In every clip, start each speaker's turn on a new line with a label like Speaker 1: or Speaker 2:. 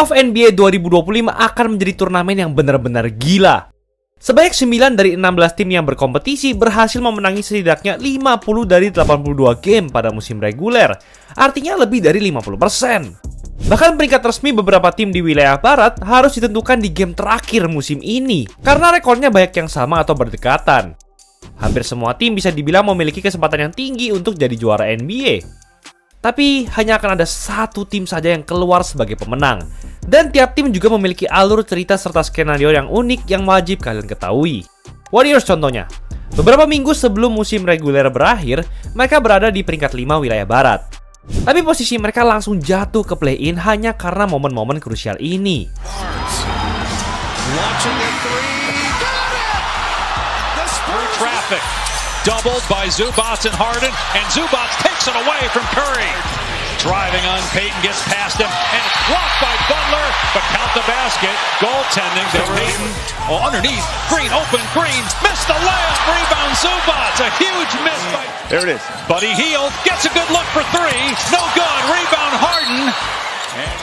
Speaker 1: Playoff NBA 2025 akan menjadi turnamen yang benar-benar gila. Sebanyak 9 dari 16 tim yang berkompetisi berhasil memenangi setidaknya 50 dari 82 game pada musim reguler. Artinya lebih dari 50%. Bahkan peringkat resmi beberapa tim di wilayah barat harus ditentukan di game terakhir musim ini, karena rekornya banyak yang sama atau berdekatan. Hampir semua tim bisa dibilang memiliki kesempatan yang tinggi untuk jadi juara NBA. Tapi hanya akan ada satu tim saja yang keluar sebagai pemenang. Dan tiap tim juga memiliki alur cerita serta skenario yang unik yang wajib kalian ketahui. Warriors contohnya. Beberapa minggu sebelum musim reguler berakhir, mereka berada di peringkat 5 wilayah barat. Tapi posisi mereka langsung jatuh ke play-in hanya karena momen-momen krusial ini.
Speaker 2: Doubled by Zubac and Harden, and Zubac takes it away from Curry. Driving on Payton, gets past him, and it's blocked by Butler, but count the basket. Goaltending to Payton. Oh, underneath, Green open, Green missed the layup. Rebound Zubac, a huge miss by...
Speaker 3: There it is.
Speaker 2: Buddy Hield gets a good look for three. No good. Rebound Harden. And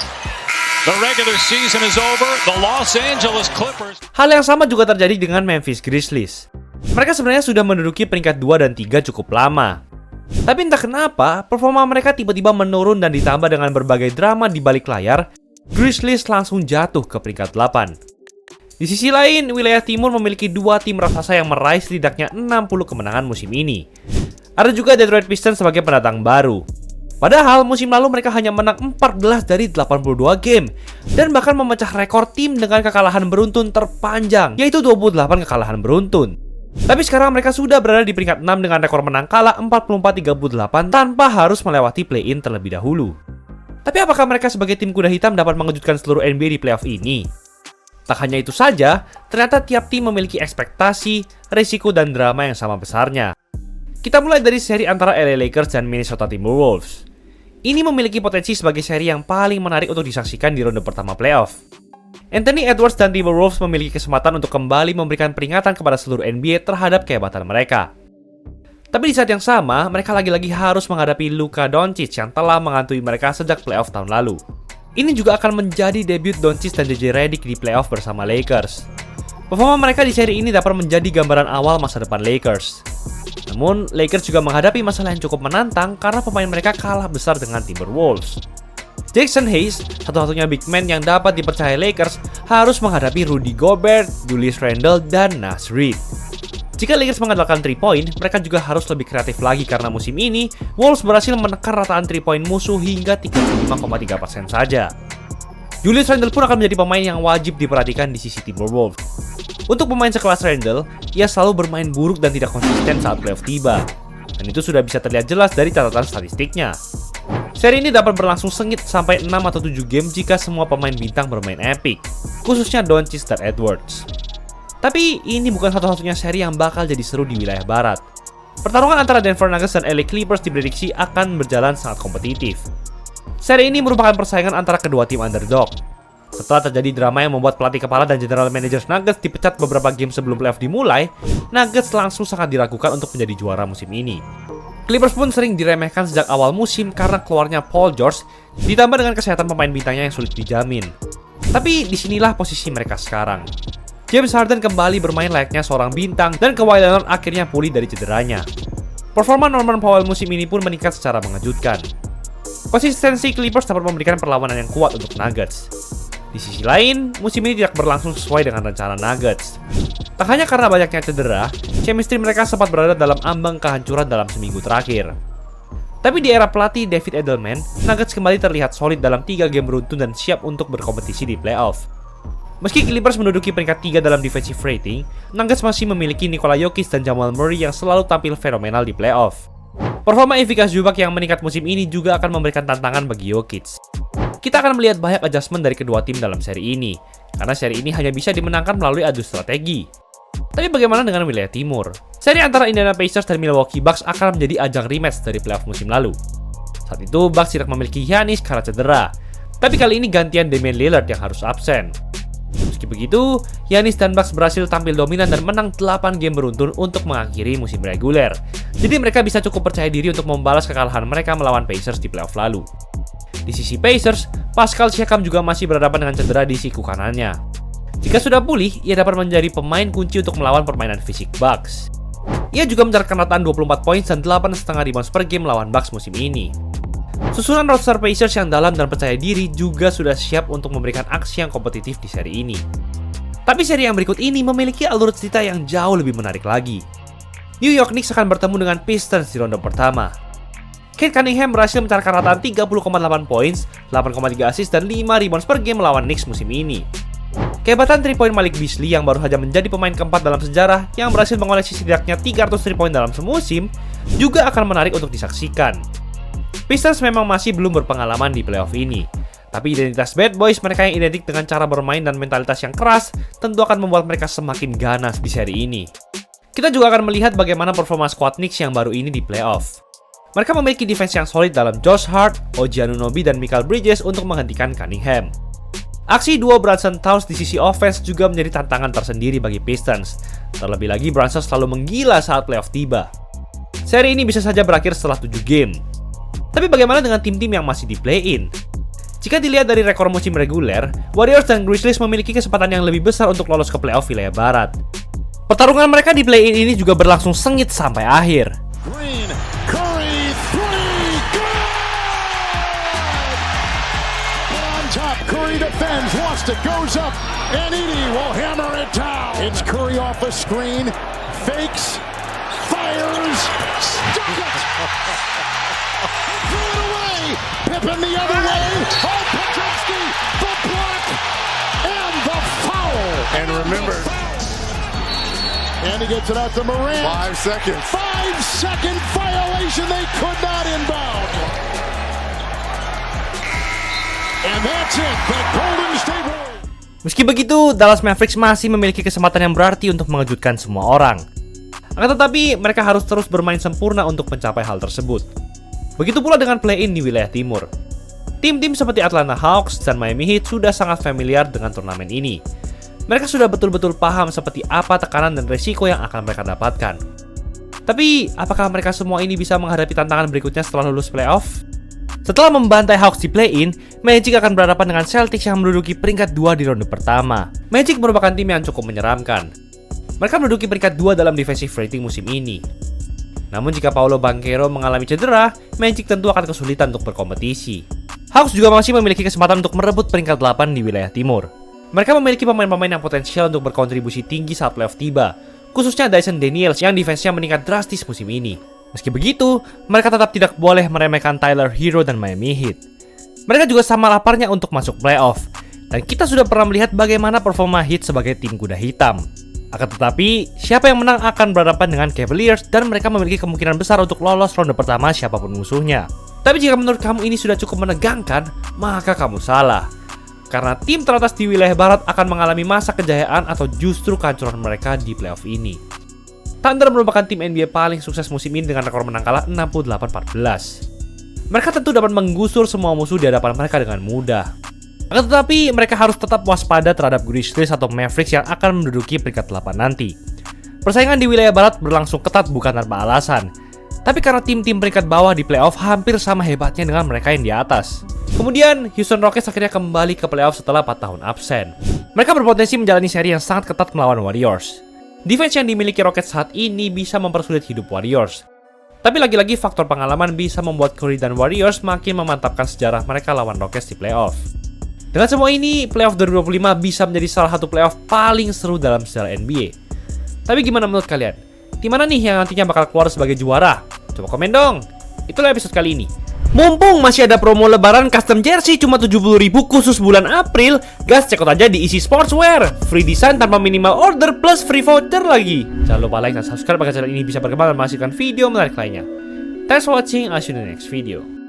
Speaker 2: the regular season is over. The Los Angeles Clippers.
Speaker 1: Hal yang sama juga terjadi dengan Memphis Grizzlies. Mereka sebenarnya sudah menduduki peringkat 2 dan 3 cukup lama. Tapi entah kenapa, performa mereka tiba-tiba menurun dan ditambah dengan berbagai drama di balik layar, Grizzlies langsung jatuh ke peringkat 8. Di sisi lain, wilayah timur memiliki 2 tim raksasa yang meraih setidaknya 60 kemenangan musim ini. Ada juga Detroit Pistons sebagai pendatang baru. Padahal musim lalu mereka hanya menang 14 dari 82 game dan bahkan memecah rekor tim dengan kekalahan beruntun terpanjang, yaitu 28 kekalahan beruntun. Tapi sekarang mereka sudah berada di peringkat 6 dengan rekor menang kalah 44-38 tanpa harus melewati play-in terlebih dahulu. Tapi apakah mereka sebagai tim kuda hitam dapat mengejutkan seluruh NBA di playoff ini? Tak hanya itu saja, ternyata tiap tim memiliki ekspektasi, risiko, dan drama yang sama besarnya. Kita mulai dari seri antara LA Lakers dan Minnesota Timberwolves. Ini memiliki potensi sebagai seri yang paling menarik untuk disaksikan di ronde pertama playoff. Anthony Edwards dan Timberwolves memiliki kesempatan untuk kembali memberikan peringatan kepada seluruh NBA terhadap kehebatan mereka. Tapi di saat yang sama, mereka lagi-lagi harus menghadapi Luka Doncic yang telah menghantui mereka sejak playoff tahun lalu. Ini juga akan menjadi debut Doncic dan JJ Redick di playoff bersama Lakers. Performa mereka di seri ini dapat menjadi gambaran awal masa depan Lakers. Namun, Lakers juga menghadapi masalah yang cukup menantang karena pemain mereka kalah besar dengan Timberwolves. Jackson Hayes, satu-satunya big man yang dapat dipercaya Lakers, harus menghadapi Rudy Gobert, Julius Randle, dan Naz Reid. Jika Lakers mengandalkan 3-point, mereka juga harus lebih kreatif lagi karena musim ini, Wolves berhasil menekan rataan 3-point musuh hingga 35,3% saja. Julius Randle pun akan menjadi pemain yang wajib diperhatikan di sisi Timberwolves. Untuk pemain sekelas Randle, ia selalu bermain buruk dan tidak konsisten saat playoff tiba. Dan itu sudah bisa terlihat jelas dari catatan statistiknya. Seri ini dapat berlangsung sengit sampai 6 atau 7 game jika semua pemain bintang bermain epic, khususnya Doncic dan Edwards. Tapi ini bukan satu-satunya seri yang bakal jadi seru di wilayah barat. Pertarungan antara Denver Nuggets dan LA Clippers diprediksi akan berjalan sangat kompetitif. Seri ini merupakan persaingan antara kedua tim underdog. Setelah terjadi drama yang membuat pelatih kepala dan general manager Nuggets dipecat beberapa game sebelum playoff dimulai, Nuggets langsung sangat diragukan untuk menjadi juara musim ini. Clippers pun sering diremehkan sejak awal musim karena keluarnya Paul George, ditambah dengan kesehatan pemain bintangnya yang sulit dijamin. Tapi disinilah posisi mereka sekarang. James Harden kembali bermain layaknya seorang bintang dan Kawhi Leonard akhirnya pulih dari cederanya. Performa Norman Powell musim ini pun meningkat secara mengejutkan. Konsistensi Clippers dapat memberikan perlawanan yang kuat untuk Nuggets. Di sisi lain, musim ini tidak berlangsung sesuai dengan rencana Nuggets. Tak hanya karena banyaknya cedera, chemistry mereka sempat berada dalam ambang kehancuran dalam seminggu terakhir. Tapi di era pelatih David Edelman, Nuggets kembali terlihat solid dalam 3 game beruntun dan siap untuk berkompetisi di playoff. Meski Clippers menduduki peringkat 3 dalam defensive rating, Nuggets masih memiliki Nikola Jokic dan Jamal Murray yang selalu tampil fenomenal di playoff. Performa efikas Zubac yang meningkat musim ini juga akan memberikan tantangan bagi Jokic. Kita akan melihat banyak adjustment dari kedua tim dalam seri ini, karena seri ini hanya bisa dimenangkan melalui adu strategi. Tapi bagaimana dengan wilayah timur? Seri antara Indiana Pacers dan Milwaukee Bucks akan menjadi ajang rematch dari playoff musim lalu. Saat itu Bucks tidak memiliki Giannis karena cedera, tapi kali ini gantian Damian Lillard yang harus absen. Meski begitu, Giannis dan Bucks berhasil tampil dominan dan menang 8 game beruntun untuk mengakhiri musim reguler. Jadi mereka bisa cukup percaya diri untuk membalas kekalahan mereka melawan Pacers di playoff lalu. Di sisi Pacers, Pascal Siakam juga masih berhadapan dengan cedera di siku kanannya. Jika sudah pulih, ia dapat menjadi pemain kunci untuk melawan permainan fisik Bucks. Ia juga mencatatkan rataan 24 poin dan 8,5 rebounds per game melawan Bucks musim ini. Susunan roster Pacers yang dalam dan percaya diri juga sudah siap untuk memberikan aksi yang kompetitif di seri ini. Tapi seri yang berikut ini memiliki alur cerita yang jauh lebih menarik lagi. New York Knicks akan bertemu dengan Pistons di ronde pertama. Cade Cunningham berhasil mencatatkan rataan 30,8 poin, 8,3 assist, dan 5 rebounds per game melawan Knicks musim ini. Kehebatan 3-point Malik Beasley yang baru saja menjadi pemain keempat dalam sejarah yang berhasil mengoleksi setidaknya 300 3-point dalam semusim juga akan menarik untuk disaksikan. Pistons memang masih belum berpengalaman di playoff ini, tapi identitas Bad Boys mereka yang identik dengan cara bermain dan mentalitas yang keras tentu akan membuat mereka semakin ganas di seri ini. Kita juga akan melihat bagaimana performa squad Knicks yang baru ini di playoff. Mereka memiliki defense yang solid dalam Josh Hart, OG Anunoby, dan Mikal Bridges untuk menghentikan Cunningham. Aksi duo Brunson Towns di sisi offense juga menjadi tantangan tersendiri bagi Pistons. Terlebih lagi Brunson selalu menggila saat playoff tiba. Seri ini bisa saja berakhir setelah 7 game. Tapi bagaimana dengan tim-tim yang masih di play-in? Jika dilihat dari rekor musim reguler, Warriors dan Grizzlies memiliki kesempatan yang lebih besar untuk lolos ke playoff wilayah barat. Pertarungan mereka di play-in ini juga berlangsung sengit sampai akhir.
Speaker 3: Green, Curry, three, good! On top, Curry defends, lost it, goes up, and Edey will hammer it down. It's Curry off a screen, fakes, fires, stuck it! Threw it away, Pippen the other way, oh, Petrovsky, the block, and the foul!
Speaker 4: And remember,
Speaker 3: and he gets it out to Morant.
Speaker 4: 5 seconds.
Speaker 3: 5-second violation. They could not inbound. And that's it. The Golden State Warriors.
Speaker 1: Meski begitu, Dallas Mavericks masih memiliki kesempatan yang berarti untuk mengejutkan semua orang. Akan tetapi, mereka harus terus bermain sempurna untuk mencapai hal tersebut. Begitu pula dengan play-in di wilayah timur. Tim-tim seperti Atlanta Hawks dan Miami Heat sudah sangat familiar dengan turnamen ini. Mereka sudah betul-betul paham seperti apa tekanan dan resiko yang akan mereka dapatkan. Tapi, apakah mereka semua ini bisa menghadapi tantangan berikutnya setelah lulus playoff? Setelah membantai Hawks di play-in, Magic akan berhadapan dengan Celtics yang menduduki peringkat 2 di ronde pertama. Magic merupakan tim yang cukup menyeramkan. Mereka menduduki peringkat 2 dalam defensive rating musim ini. Namun jika Paolo Banchero mengalami cedera, Magic tentu akan kesulitan untuk berkompetisi. Hawks juga masih memiliki kesempatan untuk merebut peringkat 8 di wilayah timur. Mereka memiliki pemain-pemain yang potensial untuk berkontribusi tinggi saat playoff tiba, khususnya Dyson Daniels yang defense-nya meningkat drastis musim ini. Meski begitu, mereka tetap tidak boleh meremehkan Tyler Hero dan Miami Heat. Mereka juga sama laparnya untuk masuk playoff, dan kita sudah pernah melihat bagaimana performa Heat sebagai tim kuda hitam. Akan tetapi, siapa yang menang akan berhadapan dengan Cavaliers dan mereka memiliki kemungkinan besar untuk lolos ronde pertama siapapun musuhnya. Tapi jika menurut kamu ini sudah cukup menegangkan, maka kamu salah. Karena tim teratas di wilayah barat akan mengalami masa kejayaan atau justru kehancuran mereka di playoff ini. Thunder merupakan tim NBA paling sukses musim ini dengan rekor menang kalah 68-14. Mereka tentu dapat menggusur semua musuh di hadapan mereka dengan mudah. Akan tetapi, mereka harus tetap waspada terhadap Grizzlies atau Mavericks yang akan menduduki peringkat 8 nanti. Persaingan di wilayah barat berlangsung ketat bukan tanpa alasan. Tapi karena tim-tim peringkat bawah di playoff hampir sama hebatnya dengan mereka yang di atas. Kemudian, Houston Rockets akhirnya kembali ke playoff setelah 4 tahun absen. Mereka berpotensi menjalani seri yang sangat ketat melawan Warriors. Defense yang dimiliki Rockets saat ini bisa mempersulit hidup Warriors. Tapi lagi-lagi faktor pengalaman bisa membuat Curry dan Warriors makin memantapkan sejarah mereka lawan Rockets di playoff. Dengan semua ini, playoff 2025 bisa menjadi salah satu playoff paling seru dalam sejarah NBA. Tapi gimana menurut kalian? Tim mana nih yang nantinya bakal keluar sebagai juara? Coba komen dong. Itulah episode kali ini. Mumpung masih ada promo lebaran custom jersey cuma 70.000 khusus bulan April, gas cek out aja di Easy Sportswear. Free design tanpa minimal order plus free voucher lagi. Jangan lupa like dan subscribe agar channel ini bisa berkembang dan menghasilkan video menarik lainnya. Thanks for watching, I'll see you in the next video.